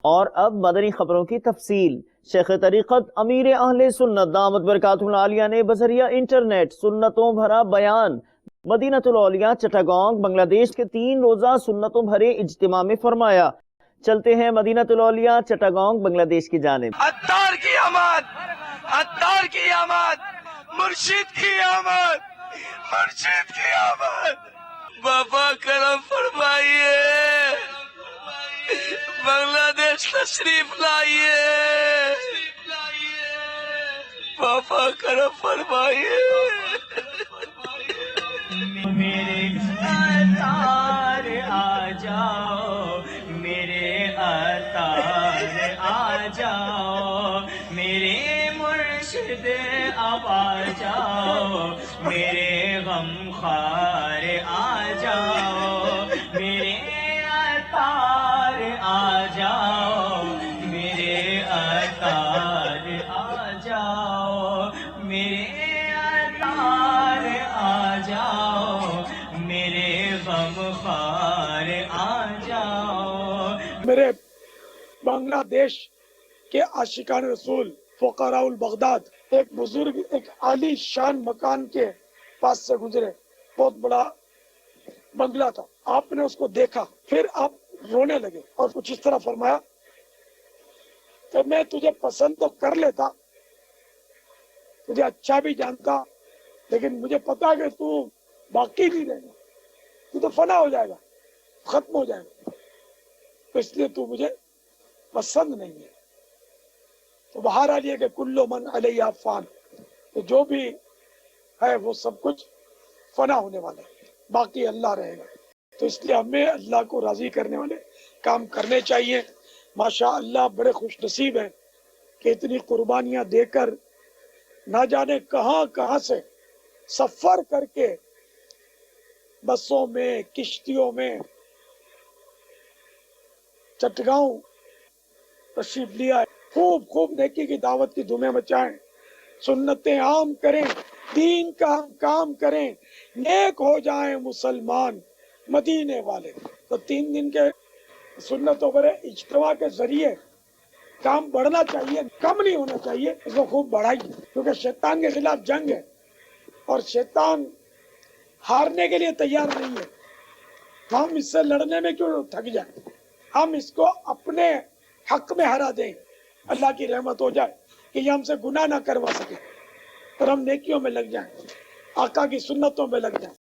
اور اب مدنی خبروں کی تفصیل۔ شیخ طریقت امیر اہل سنت دامت برکاتہ العالیہ نے بذریعہ انٹرنیٹ سنتوں بھرا بیان مدینہ الاولیاء چٹاگانگ بنگلہ دیش کے 3 روزہ سنتوں بھرے اجتماع میں فرمایا۔ چلتے ہیں مدینہ الاولیاء چٹاگانگ بنگلہ دیش کی جانب۔ عطار کی آمد، عطار کی آمد، مرشد کی آمد، مرشد کی آمد۔ بابا کرم فرمائیے، بنگلہ دیش تشریف لائیے، بابا کرم فرمائیے۔ میرے عطار آ جاؤ، میرے عطار آ جاؤ، میرے مرشد اب آ جاؤ، میرے غم خوار آ جاؤ، میرے عطار آ جاؤ، میرے عطار آ جاؤ، میرے عطار آ جاؤ، میرے غم خوار آ جاؤ۔ میرے بنگلہ دیش کے عاشقان رسول فقراء البغداد ایک بزرگ ایک عالی شان مکان کے پاس سے گزرے، بہت بڑا بنگلہ تھا، آپ نے اس کو دیکھا، پھر آپ رونے لگے اور کچھ اس طرح فرمایا کہ میں تجھے پسند تو کر لیتا، تجھے اچھا بھی جانتا، لیکن مجھے پتا کہ تو باقی نہیں رہے گا، تو فنا ہو جائے گا، ختم ہو جائے گا، تو اس لیے تو مجھے پسند نہیں ہے۔ تو بہرحال یہ کہ کل من علیہ فان، تو جو بھی ہے وہ سب کچھ فنا ہونے والا ہے، باقی اللہ رہے گا۔ تو اس لیے ہمیں اللہ کو راضی کرنے والے کام کرنے چاہیے۔ ماشاء اللہ بڑے خوش نصیب ہیں کہ اتنی قربانیاں دے کر نہ جانے کہاں کہاں سے سفر کر کے بسوں میں کشتیوں میں چٹگاؤں تشریف لیا ہے۔ خوب خوب نیکی کی دعوت کی دھومیں مچائیں، سنتیں عام کریں، دین کا کام کریں، نیک ہو جائیں مسلمان مدینے والے۔ تو 3 دن کے سنتوں پر اجتماع کے ذریعے کام بڑھنا چاہیے، کم نہیں ہونا چاہیے، اس کو خوب بڑھائیے، کیونکہ شیطان کے خلاف جنگ ہے اور شیطان ہارنے کے لیے تیار نہیں ہے۔ ہم اس سے لڑنے میں کیوں تھک جائیں، ہم اس کو اپنے حق میں ہرا دیں، اللہ کی رحمت ہو جائے کہ یہ ہم سے گناہ نہ کروا سکے اور ہم نیکیوں میں لگ جائیں، آقا کی سنتوں میں لگ جائیں۔